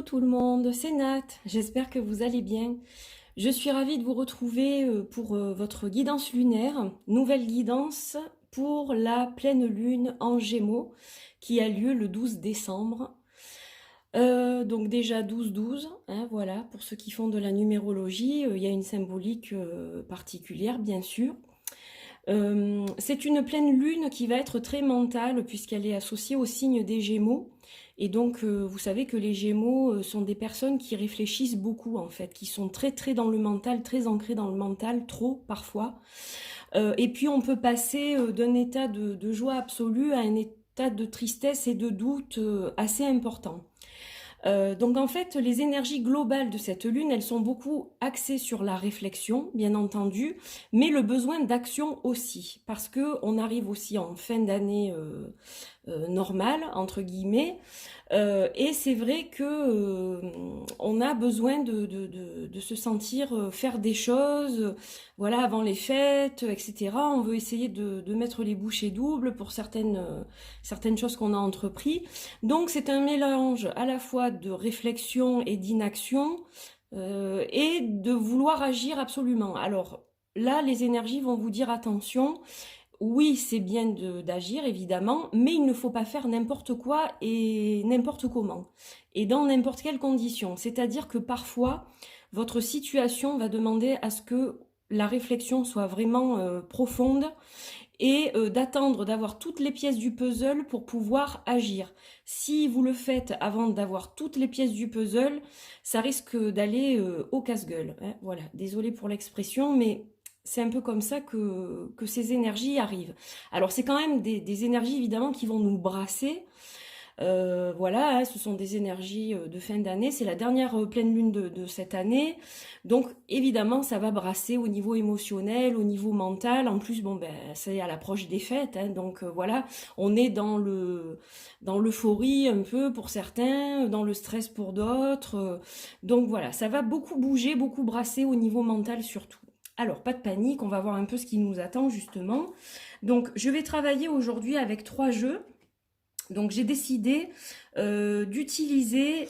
tout le monde, c'est Nat, j'espère que vous allez bien. Je suis ravie de vous retrouver pour votre guidance lunaire, nouvelle guidance pour la pleine lune en Gémeaux qui a lieu le 12 décembre. Donc déjà 12-12, hein, voilà, pour ceux qui font de la numérologie, il y a une symbolique particulière bien sûr. C'est une pleine lune qui va être très mentale puisqu'elle est associée au signe des Gémeaux. Et donc, vous savez que les Gémeaux sont des personnes qui réfléchissent beaucoup en fait, qui sont très très dans le mental, très ancrées dans le mental, trop parfois. Et puis on peut passer d'un état de joie absolue à un état de tristesse et de doute assez important. Donc en fait, les énergies globales de cette lune, elles sont beaucoup axées sur la réflexion, bien entendu, mais le besoin d'action aussi, parce que on arrive aussi en fin d'année normale, entre guillemets, et c'est vrai que on a besoin de se sentir faire des choses, voilà, avant les fêtes, etc. On veut essayer de mettre les bouchées doubles pour certaines choses qu'on a entrepris. Donc c'est un mélange à la fois de réflexion et d'inaction et de vouloir agir absolument. Alors là, les énergies vont vous dire attention. Oui, c'est bien d'agir, évidemment, mais il ne faut pas faire n'importe quoi et n'importe comment, et dans n'importe quelle condition. C'est-à-dire que parfois, votre situation va demander à ce que la réflexion soit vraiment profonde et d'attendre d'avoir toutes les pièces du puzzle pour pouvoir agir. Si vous le faites avant d'avoir toutes les pièces du puzzle, ça risque d'aller au casse-gueule, hein. Voilà, désolée pour l'expression, mais c'est un peu comme ça que ces énergies arrivent. Alors c'est quand même des énergies évidemment qui vont nous brasser. Voilà, hein, ce sont des énergies de fin d'année, c'est la dernière pleine lune de cette année. Donc évidemment ça va brasser au niveau émotionnel, au niveau mental. En plus, bon ben c'est à l'approche des fêtes, hein, donc voilà, on est dans l'euphorie un peu pour certains, dans le stress pour d'autres. Donc voilà, ça va beaucoup bouger, beaucoup brasser au niveau mental surtout. Alors, pas de panique, on va voir un peu ce qui nous attend justement. Donc, je vais travailler aujourd'hui avec 3 jeux. Donc, j'ai décidé d'utiliser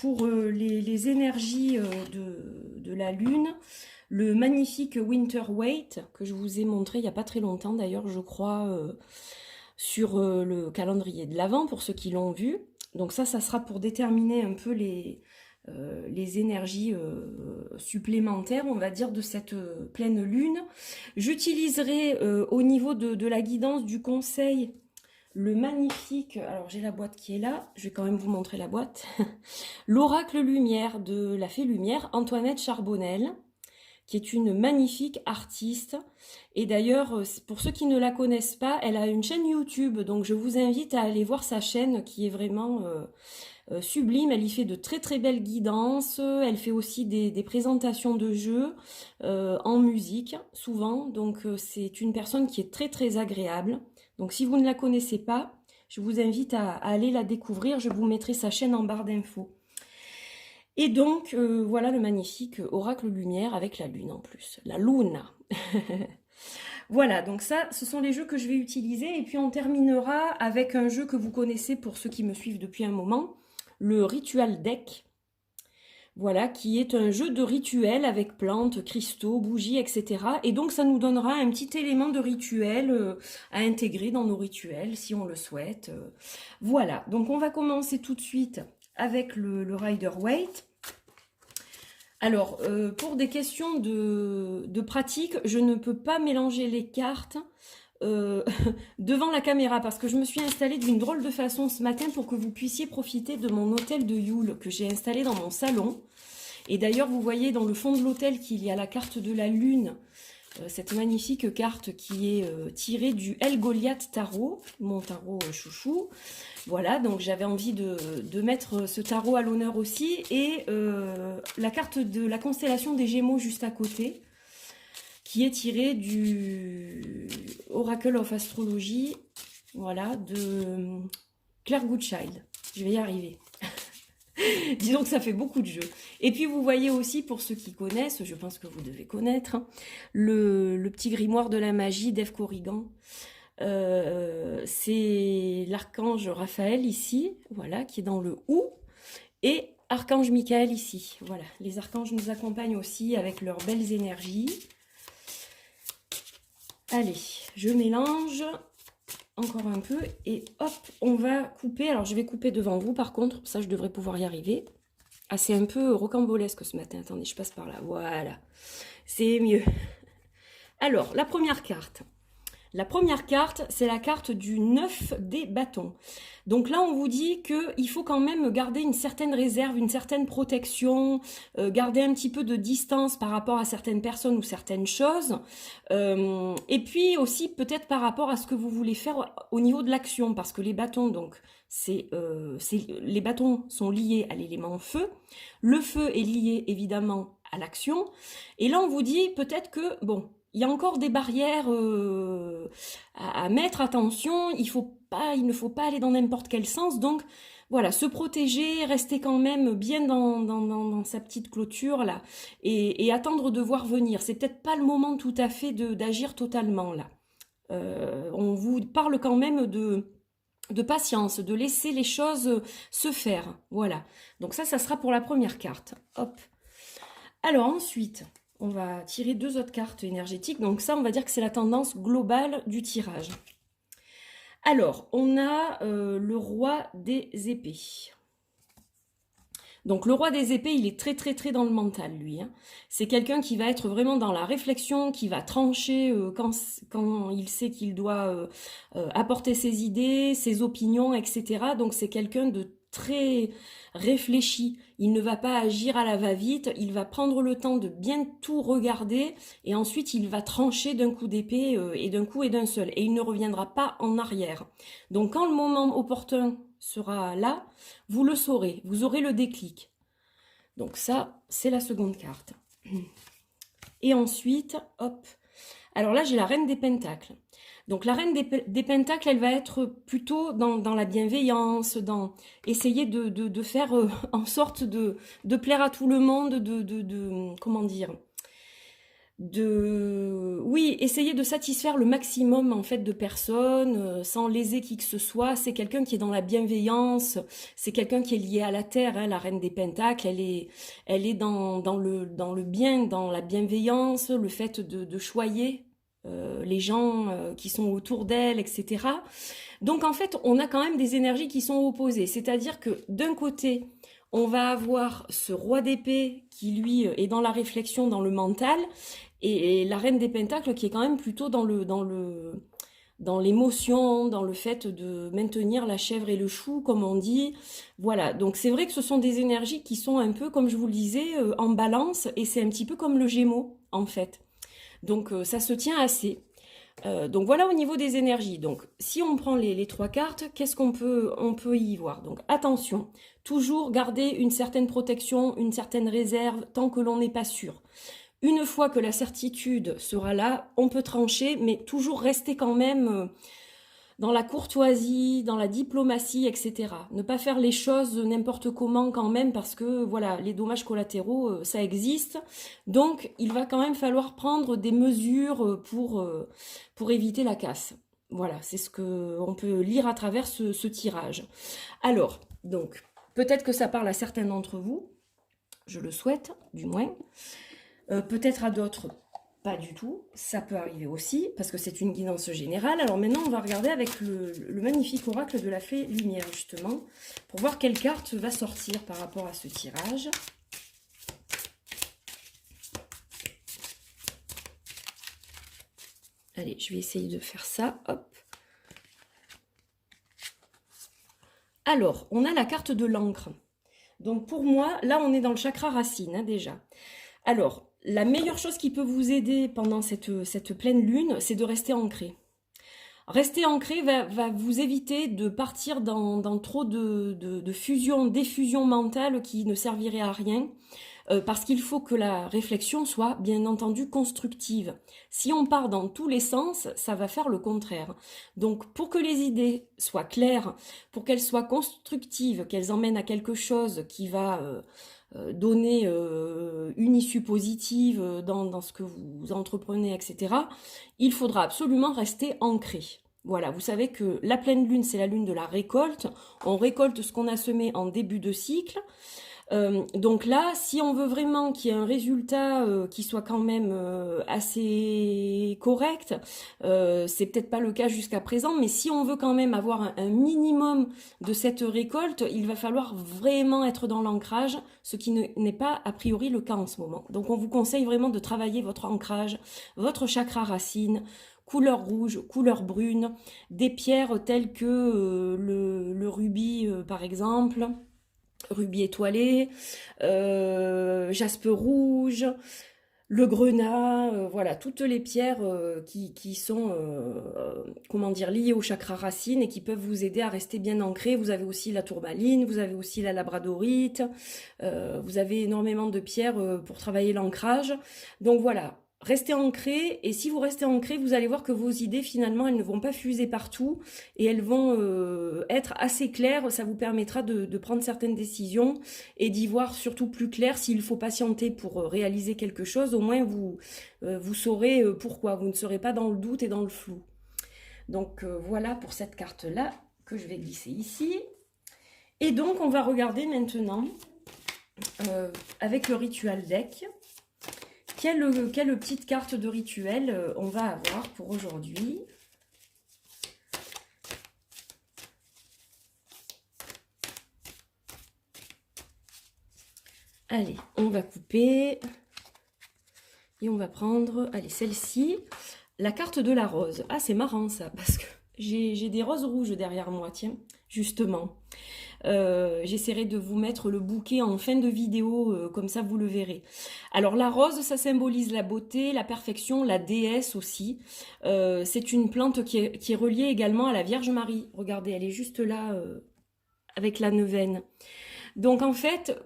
pour les énergies de la Lune, le magnifique Winter Weight, que je vous ai montré il n'y a pas très longtemps d'ailleurs, je crois, sur le calendrier de l'Avent, pour ceux qui l'ont vu. Donc ça sera pour déterminer un peu les énergies supplémentaires, on va dire, de cette pleine lune. J'utiliserai au niveau de la guidance du conseil le magnifique, alors j'ai la boîte qui est là, je vais quand même vous montrer la boîte, l'oracle lumière de la fée lumière, Antoinette Charbonnel, qui est une magnifique artiste. Et d'ailleurs, pour ceux qui ne la connaissent pas, elle a une chaîne YouTube, donc je vous invite à aller voir sa chaîne qui est vraiment sublime. Elle y fait de très très belles guidances, elle fait aussi des présentations de jeux en musique, souvent, donc c'est une personne qui est très très agréable. Donc si vous ne la connaissez pas, je vous invite à aller la découvrir, je vous mettrai sa chaîne en barre d'infos. Et donc, voilà le magnifique oracle lumière avec la lune en plus, la luna. Voilà, donc ça, ce sont les jeux que je vais utiliser. Et puis on terminera avec un jeu que vous connaissez pour ceux qui me suivent depuis un moment, le Ritual Deck. Voilà, qui est un jeu de rituel avec plantes, cristaux, bougies, etc. Et donc ça nous donnera un petit élément de rituel à intégrer dans nos rituels, si on le souhaite. Voilà, donc on va commencer tout de suite avec le Rider-Waite. Alors, pour des questions de pratique, je ne peux pas mélanger les cartes devant la caméra parce que je me suis installée d'une drôle de façon ce matin pour que vous puissiez profiter de mon hôtel de Yule que j'ai installé dans mon salon. Et d'ailleurs, vous voyez dans le fond de l'hôtel qu'il y a la carte de la Lune, cette magnifique carte qui est tirée du El Goliath Tarot, mon tarot chouchou. Voilà, donc j'avais envie de mettre ce tarot à l'honneur aussi. Et la carte de la constellation des Gémeaux juste à côté, qui est tirée du Oracle of Astrology, voilà, de Claire Goodchild. Je vais y arriver. Disons que ça fait beaucoup de jeux. Et puis vous voyez aussi, pour ceux qui connaissent, je pense que vous devez connaître, hein, le petit grimoire de la magie d'Eve Corrigan. C'est l'archange Raphaël ici, voilà, qui est dans le ou. Et Archange Michael ici. Voilà, les archanges nous accompagnent aussi avec leurs belles énergies. Allez, je mélange encore un peu et hop, on va couper. Alors, je vais couper devant vous, par contre, ça, je devrais pouvoir y arriver. Ah, c'est un peu rocambolesque ce matin. Attendez, je passe par là. Voilà, c'est mieux. Alors, la première carte. La première carte, c'est la carte du 9 des bâtons. Donc là, on vous dit qu'il faut quand même garder une certaine réserve, une certaine protection, garder un petit peu de distance par rapport à certaines personnes ou certaines choses. Et puis aussi peut-être par rapport à ce que vous voulez faire au niveau de l'action, parce que les bâtons, donc, les bâtons sont liés à l'élément feu. Le feu est lié évidemment à l'action. Et là, on vous dit peut-être que, bon, il y a encore des barrières à mettre attention, il ne faut pas aller dans n'importe quel sens, donc voilà, se protéger, rester quand même bien dans sa petite clôture là, et attendre de voir venir. C'est peut-être pas le moment tout à fait d'agir totalement là. On vous parle quand même de patience, de laisser les choses se faire, voilà. Donc ça sera pour la première carte, hop. Alors ensuite, on va tirer deux autres cartes énergétiques. Donc ça, on va dire que c'est la tendance globale du tirage. Alors, on a le roi des épées. Donc le roi des épées, il est très dans le mental, lui. Hein. C'est quelqu'un qui va être vraiment dans la réflexion, qui va trancher quand il sait qu'il doit apporter ses idées, ses opinions, etc. Donc c'est quelqu'un de très réfléchi. Il ne va pas agir à la va-vite, il va prendre le temps de bien tout regarder et ensuite il va trancher d'un coup d'épée et d'un coup et d'un seul. Et il ne reviendra pas en arrière. Donc quand le moment opportun sera là, vous le saurez, vous aurez le déclic. Donc ça, c'est la seconde carte. Et ensuite, hop. Alors là, j'ai la reine des pentacles. Donc la reine des pentacles, elle va être plutôt dans la bienveillance, dans essayer de faire en sorte de plaire à tout le monde, comment dire, oui, essayer de satisfaire le maximum en fait de personnes sans léser qui que ce soit. C'est quelqu'un qui est dans la bienveillance, c'est quelqu'un qui est lié à la terre, hein, la reine des pentacles, elle est dans le bien, dans la bienveillance, le fait de choyer les gens qui sont autour d'elle, etc. Donc en fait, on a quand même des énergies qui sont opposées. C'est-à-dire que d'un côté, on va avoir ce roi d'épée qui, lui, est dans la réflexion, dans le mental, et la reine des pentacles qui est quand même plutôt dans l'émotion, dans le fait de maintenir la chèvre et le chou, comme on dit. Voilà, donc c'est vrai que ce sont des énergies qui sont un peu, comme je vous le disais, en balance, et c'est un petit peu comme le Gémeaux, en fait. Donc ça se tient assez. Donc voilà au niveau des énergies. Donc si on prend les trois cartes, qu'est-ce on peut y voir? Donc attention, toujours garder une certaine protection, une certaine réserve tant que l'on n'est pas sûr. Une fois que la certitude sera là, on peut trancher, mais toujours rester quand même dans la courtoisie, dans la diplomatie, etc. Ne pas faire les choses n'importe comment quand même, parce que voilà, les dommages collatéraux, ça existe. Donc, il va quand même falloir prendre des mesures pour éviter la casse. Voilà, c'est ce qu'on peut lire à travers ce tirage. Alors, donc, peut-être que ça parle à certains d'entre vous, je le souhaite, du moins. Peut-être à d'autres, pas du tout, ça peut arriver aussi, parce que c'est une guidance générale. Alors maintenant, on va regarder avec le magnifique oracle de la fée lumière, justement, pour voir quelle carte va sortir par rapport à ce tirage. Allez, je vais essayer de faire ça, hop. Alors, on a la carte de l'encre. Donc pour moi, là, on est dans le chakra racine, hein, déjà. Alors, la meilleure chose qui peut vous aider pendant cette pleine lune, c'est de rester ancré. Rester ancré va vous éviter de partir dans trop de fusion, d'effusion mentale qui ne servirait à rien, parce qu'il faut que la réflexion soit bien entendu constructive. Si on part dans tous les sens, ça va faire le contraire. Donc pour que les idées soient claires, pour qu'elles soient constructives, qu'elles emmènent à quelque chose qui va donner une issue positive dans ce que vous entreprenez, etc., il faudra absolument rester ancré. Voilà, vous savez que la pleine lune, c'est la lune de la récolte. On récolte ce qu'on a semé en début de cycle. Donc là, si on veut vraiment qu'il y ait un résultat qui soit quand même assez correct, c'est peut-être pas le cas jusqu'à présent, mais si on veut quand même avoir un minimum de cette récolte, il va falloir vraiment être dans l'ancrage, ce qui n'est pas a priori le cas en ce moment. Donc on vous conseille vraiment de travailler votre ancrage, votre chakra racine, couleur rouge, couleur brune, des pierres telles que le rubis par exemple, rubis étoilé, jaspe rouge, le grenat, voilà, toutes les pierres qui sont comment dire, liées au chakra racine et qui peuvent vous aider à rester bien ancré. Vous avez aussi la tourmaline, vous avez aussi la labradorite, vous avez énormément de pierres pour travailler l'ancrage. Donc voilà, restez ancré, et si vous restez ancré, vous allez voir que vos idées, finalement, elles ne vont pas fuser partout, et elles vont être assez claires. Ça vous permettra de prendre certaines décisions, et d'y voir surtout plus clair. S'il faut patienter pour réaliser quelque chose, au moins vous saurez pourquoi. Vous ne serez pas dans le doute et dans le flou. Donc voilà pour cette carte-là, que je vais glisser ici. Et donc, on va regarder maintenant, avec le ritual deck, quelle petite carte de rituel on va avoir pour aujourd'hui. Allez, on va couper et on va prendre, allez, celle-ci, la carte de la rose. Ah, c'est marrant ça, parce que j'ai des roses rouges derrière moi, tiens, justement. J'essaierai de vous mettre le bouquet en fin de vidéo, comme ça vous le verrez. Alors la rose, ça symbolise la beauté, la perfection, la déesse aussi. C'est une plante qui est reliée également à la Vierge Marie. Regardez, elle est juste là avec la neuvaine. Donc en fait,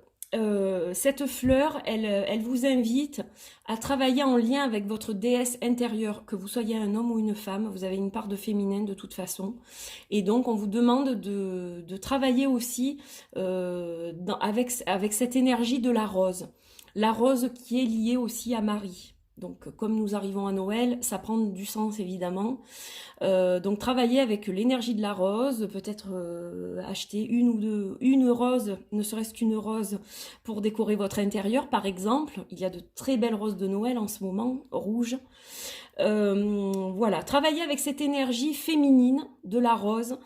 cette fleur, elle vous invite à travailler en lien avec votre déesse intérieure, que vous soyez un homme ou une femme. Vous avez une part de féminin de toute façon, et donc on vous demande de travailler aussi avec cette énergie de la rose qui est liée aussi à Marie. Donc comme nous arrivons à Noël, ça prend du sens évidemment. Donc travailler avec l'énergie de la rose, peut-être acheter une rose, ne serait-ce qu'une rose, pour décorer votre intérieur par exemple. Il y a de très belles roses de Noël en ce moment, rouges. Voilà, travailler avec cette énergie féminine de la rose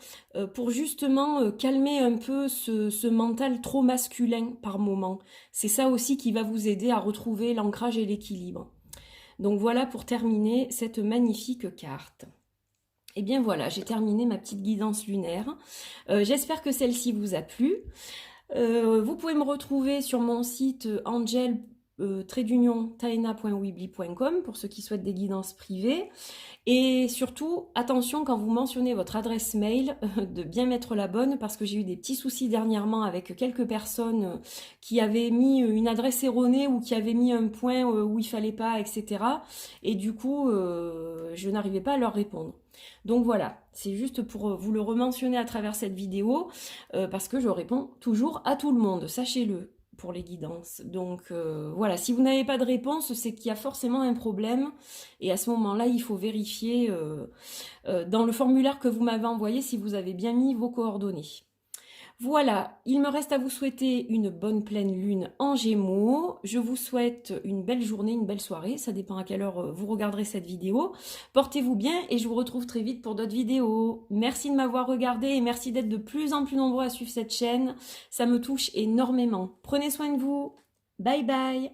pour justement calmer un peu ce mental trop masculin par moment. C'est ça aussi qui va vous aider à retrouver l'ancrage et l'équilibre. Donc voilà pour terminer cette magnifique carte. Et bien voilà, j'ai terminé ma petite guidance lunaire. J'espère que celle-ci vous a plu. Vous pouvez me retrouver sur mon site angel-taena.weebly.com pour ceux qui souhaitent des guidances privées. Et surtout, attention quand vous mentionnez votre adresse mail, de bien mettre la bonne, parce que j'ai eu des petits soucis dernièrement avec quelques personnes qui avaient mis une adresse erronée ou qui avaient mis un point où il fallait pas, etc. Et du coup, je n'arrivais pas à leur répondre. Donc voilà, c'est juste pour vous le rementionner à travers cette vidéo, parce que je réponds toujours à tout le monde, sachez-le, pour les guidances. Donc voilà, si vous n'avez pas de réponse, c'est qu'il y a forcément un problème, et à ce moment-là, il faut vérifier dans le formulaire que vous m'avez envoyé si vous avez bien mis vos coordonnées. Voilà, il me reste à vous souhaiter une bonne pleine lune en Gémeaux. Je vous souhaite une belle journée, une belle soirée. Ça dépend à quelle heure vous regarderez cette vidéo. Portez-vous bien et je vous retrouve très vite pour d'autres vidéos. Merci de m'avoir regardé et merci d'être de plus en plus nombreux à suivre cette chaîne. Ça me touche énormément. Prenez soin de vous. Bye bye.